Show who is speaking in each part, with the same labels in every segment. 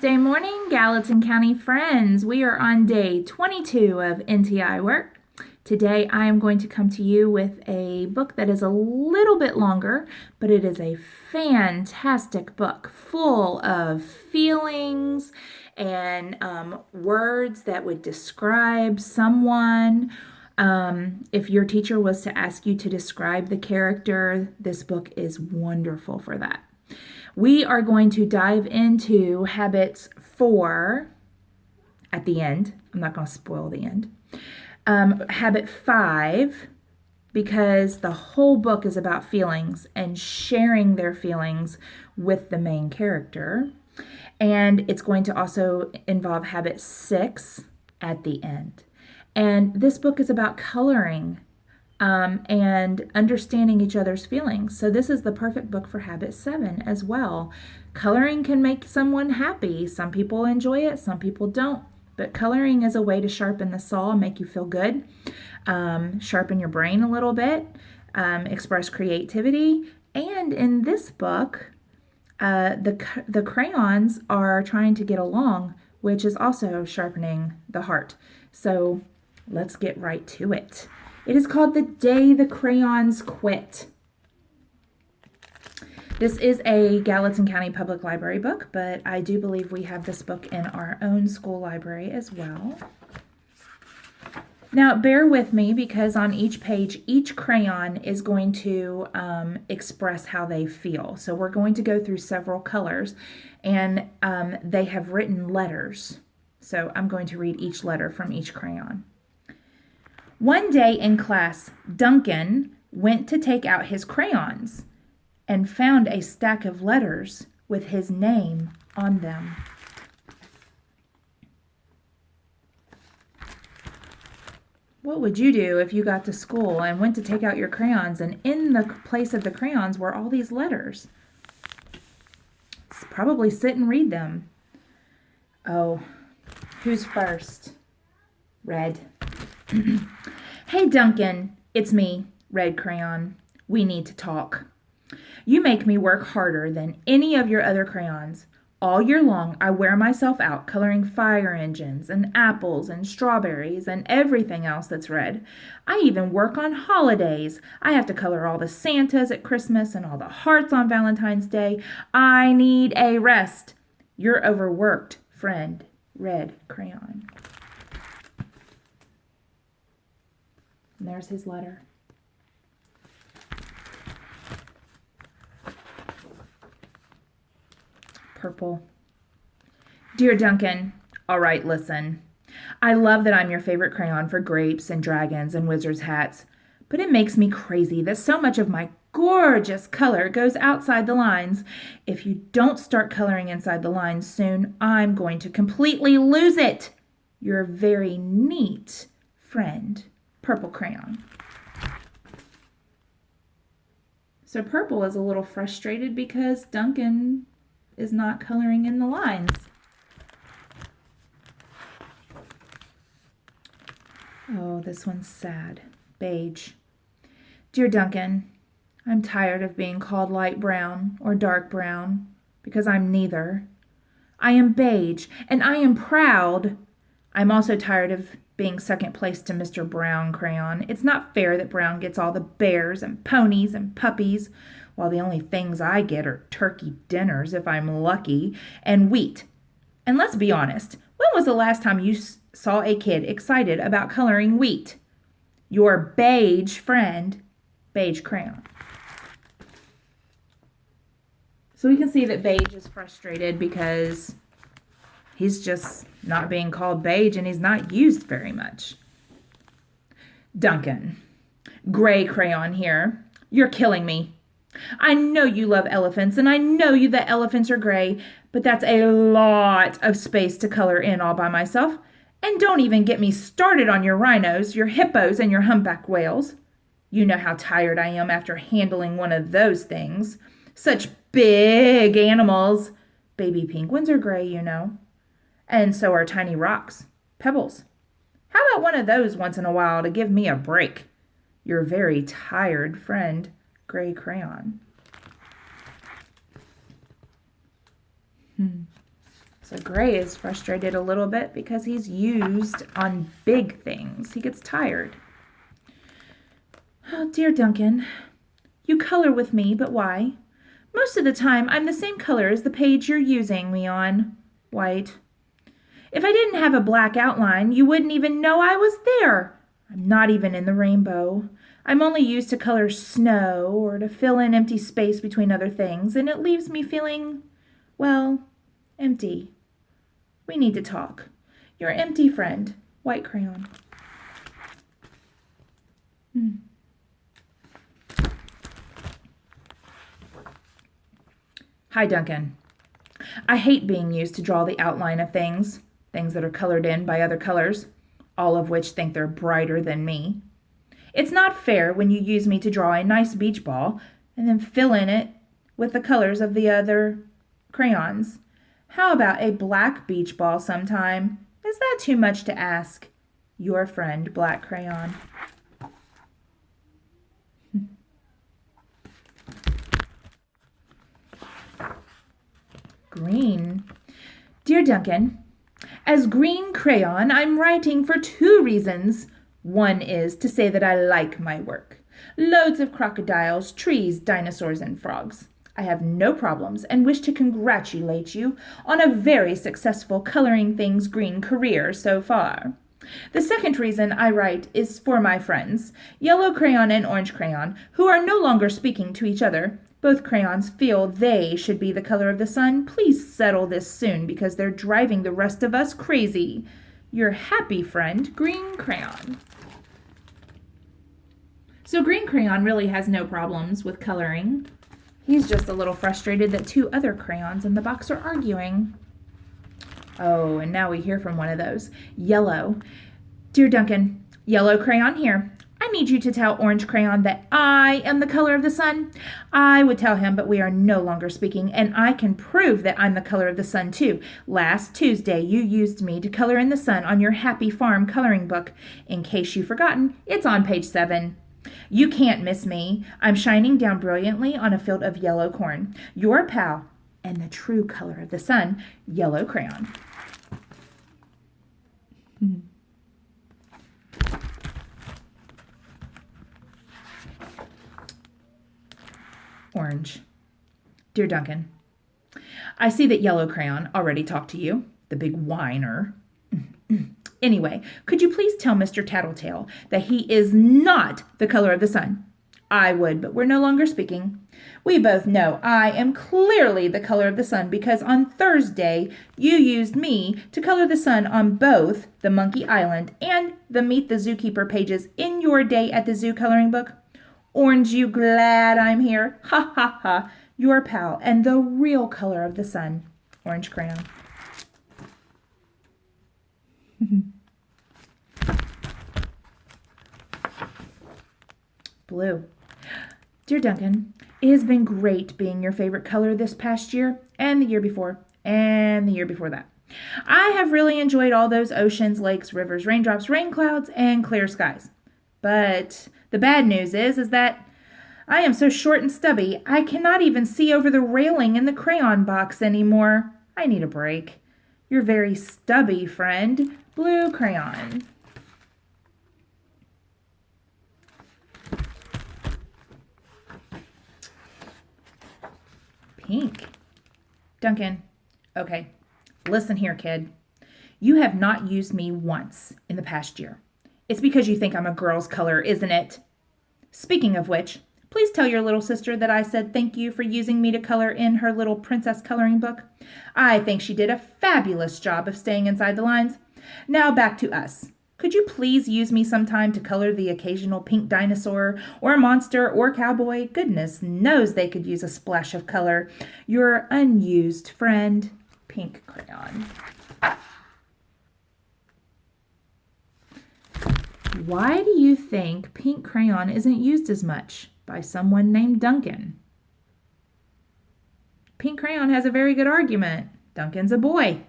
Speaker 1: Tuesday morning, Gallatin County friends. We are on day 22 of NTI work. Today I am going to come to you with a book that is a little bit longer, but it is a fantastic book full of feelings and words that would describe someone. If your teacher was to ask you to describe the character, this book is wonderful for that. We are going to dive into habits 4 at the end. I'm not going to spoil the end. Habit 5, because the whole book is about feelings and sharing their feelings with the main character. And it's going to also involve habit 6 at the end. And this book is about coloring and understanding each other's feelings. So this is the perfect book for habit 7 as well. Coloring can make someone happy. Some people enjoy it, some people don't. But coloring is a way to sharpen the saw, make you feel good, sharpen your brain a little bit, express creativity. And in this book, the crayons are trying to get along, which is also sharpening the heart. So let's get right to it. It is called The Day the Crayons Quit. This is a Gallatin County Public Library book, but I do believe we have this book in our own school library as well. Now, bear with me because on each page, each crayon is going to express how they feel. So we're going to go through several colors, and they have written letters. So I'm going to read each letter from each crayon. One day in class, Duncan went to take out his crayons and found a stack of letters with his name on them. What would you do if you got to school and went to take out your crayons and in the place of the crayons were all these letters? Probably sit and read them. Oh, who's first? Red. Hey, Duncan, it's me, Red Crayon. We need to talk. You make me work harder than any of your other crayons. All year long, I wear myself out coloring fire engines and apples and strawberries and everything else that's red. I even work on holidays. I have to color all the Santas at Christmas and all the hearts on Valentine's Day. I need a rest. You're overworked, friend, Red Crayon. And there's his letter. Purple. Dear Duncan, all right, listen. I love that I'm your favorite crayon for grapes and dragons and wizards' hats, but it makes me crazy that so much of my gorgeous color goes outside the lines. If you don't start coloring inside the lines soon, I'm going to completely lose it. You're a very neat friend, Purple Crayon. So Purple is a little frustrated because Duncan is not coloring in the lines. Oh, this one's sad. Beige. Dear Duncan, I'm tired of being called light brown or dark brown because I'm neither. I am beige and I am proud. I'm also tired of being second place to Mr. Brown Crayon. It's not fair that Brown gets all the bears and ponies and puppies, while the only things I get are turkey dinners if I'm lucky, and wheat. And let's be honest, when was the last time you saw a kid excited about coloring wheat? Your beige friend, Beige Crayon. So we can see that Beige is frustrated because he's just not being called beige and he's not used very much. Duncan, Gray Crayon here. You're killing me. I know you love elephants, and I know you that elephants are gray, but that's a lot of space to color in all by myself. And don't even get me started on your rhinos, your hippos, and your humpback whales. You know how tired I am after handling one of those things. Such big animals. Baby penguins are gray, you know. And so are tiny rocks, pebbles. How about one of those once in a while to give me a break? Your very tired friend, Gray Crayon. So Gray is frustrated a little bit because he's used on big things. He gets tired. Oh, dear Duncan, you color with me, but why? Most of the time, I'm the same color as the page you're using me on. White. If I didn't have a black outline, you wouldn't even know I was there. I'm not even in the rainbow. I'm only used to color snow or to fill in empty space between other things, and it leaves me feeling, well, empty. We need to talk. Your empty friend, white crayon. Hi, Duncan. I hate being used to draw the outline of things that are colored in by other colors, all of which think they're brighter than me. It's not fair when you use me to draw a nice beach ball and then fill in it with the colors of the other crayons. How about a black beach ball sometime? Is that too much to ask? Your friend, Black Crayon. Green. Dear Duncan, as Green Crayon, I'm writing for 2 reasons. One is to say that I like my work. Loads of crocodiles, trees, dinosaurs, and frogs. I have no problems and wish to congratulate you on a very successful coloring things green career so far. The second reason I write is for my friends, Yellow Crayon and Orange Crayon, who are no longer speaking to each other. Both crayons feel they should be the color of the sun. Please settle this soon because they're driving the rest of us crazy. Your happy friend, Green Crayon. So Green Crayon really has no problems with coloring. He's just a little frustrated that 2 other crayons in the box are arguing. Oh, and now we hear from one of those. Yellow. Dear Duncan, Yellow Crayon here. I need you to tell Orange Crayon that I am the color of the sun. I would tell him, but we are no longer speaking, and I can prove that I'm the color of the sun, too. Last Tuesday, you used me to color in the sun on your Happy Farm coloring book. In case you've forgotten, it's on page 7. You can't miss me. I'm shining down brilliantly on a field of yellow corn. Your pal, and the true color of the sun, Yellow Crayon. Orange. Dear Duncan, I see that Yellow Crayon already talked to you, the big whiner. Anyway, could you please tell Mr. Tattletale that he is not the color of the sun? I would, but we're no longer speaking. We both know I am clearly the color of the sun because on Thursday you used me to color the sun on both the Monkey Island and the Meet the Zookeeper pages in your Day at the Zoo coloring book. Orange, you glad I'm here? Ha ha ha. Your pal and the real color of the sun, Orange Crayon. Blue. Dear Duncan, it has been great being your favorite color this past year and the year before and the year before that. I have really enjoyed all those oceans, lakes, rivers, raindrops, rain clouds, and clear skies. But the bad news is that I am so short and stubby, I cannot even see over the railing in the crayon box anymore. I need a break. Your very stubby friend, Blue Crayon. Pink. Duncan, okay, listen here, kid. You have not used me once in the past year. It's because you think I'm a girl's color, isn't it? Speaking of which, please tell your little sister that I said thank you for using me to color in her little princess coloring book. I think she did a fabulous job of staying inside the lines. Now back to us. Could you please use me sometime to color the occasional pink dinosaur or monster or cowboy? Goodness knows they could use a splash of color. Your unused friend, Pink Crayon. Why do you think Pink Crayon isn't used as much by someone named Duncan? Pink Crayon has a very good argument. Duncan's a boy.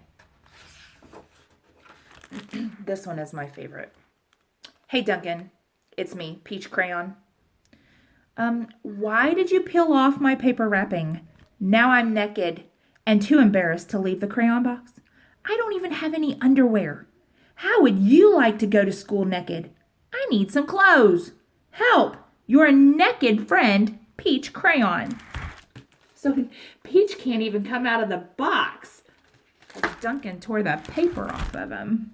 Speaker 1: This one is my favorite. Hey, Duncan. It's me, Peach Crayon. Why did you peel off my paper wrapping? Now I'm naked and too embarrassed to leave the crayon box. I don't even have any underwear. How would you like to go to school naked? I need some clothes. Help! Your naked friend, Peach Crayon. So Peach can't even come out of the box. Duncan tore the paper off of him.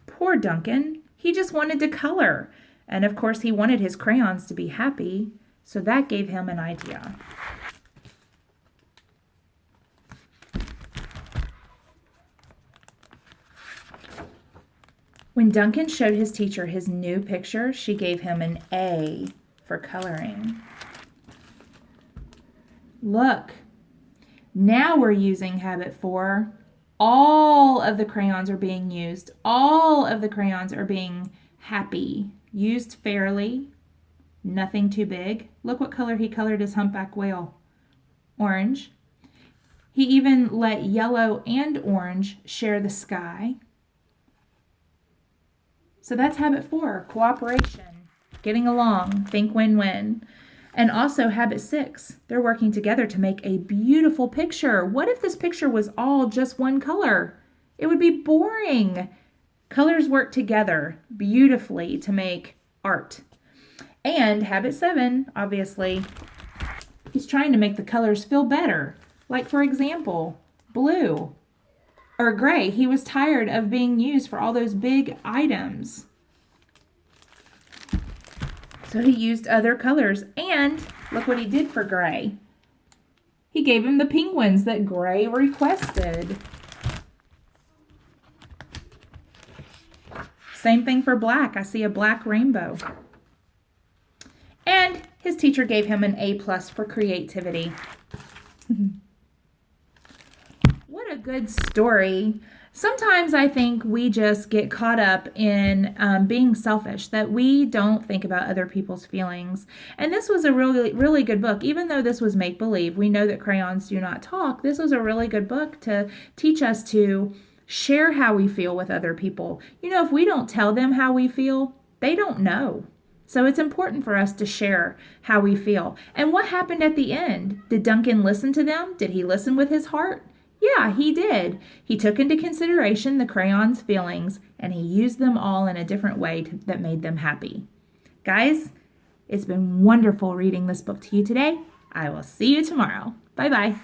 Speaker 1: Poor Duncan. He just wanted to color. And of course, he wanted his crayons to be happy. So that gave him an idea. When Duncan showed his teacher his new picture, she gave him an A for coloring. Look, now we're using habit 4. All of the crayons are being used. All of the crayons are being happy, used fairly, nothing too big. Look what color he colored his humpback whale. Orange. He even let yellow and orange share the sky. So that's habit 4, cooperation, getting along, think win-win. And also habit 6, they're working together to make a beautiful picture. What if this picture was all just one color? It would be boring. Colors work together beautifully to make art. And habit 7, obviously, he's trying to make the colors feel better. Like, for example, blue or gray. He was tired of being used for all those big items. So he used other colors, and look what he did for Gray. He gave him the penguins that Gray requested. Same thing for black. I see a black rainbow. And his teacher gave him an A+ for creativity. What a good story. Sometimes I think we just get caught up in being selfish, that we don't think about other people's feelings. And this was a really, really good book. Even though this was make-believe, we know that crayons do not talk. This was a really good book to teach us to share how we feel with other people. You know, if we don't tell them how we feel, they don't know. So it's important for us to share how we feel. And what happened at the end? Did Duncan listen to them? Did he listen with his heart? Yeah, he did. He took into consideration the crayons' feelings, and he used them all in a different way that made them happy. Guys, it's been wonderful reading this book to you today. I will see you tomorrow. Bye-bye.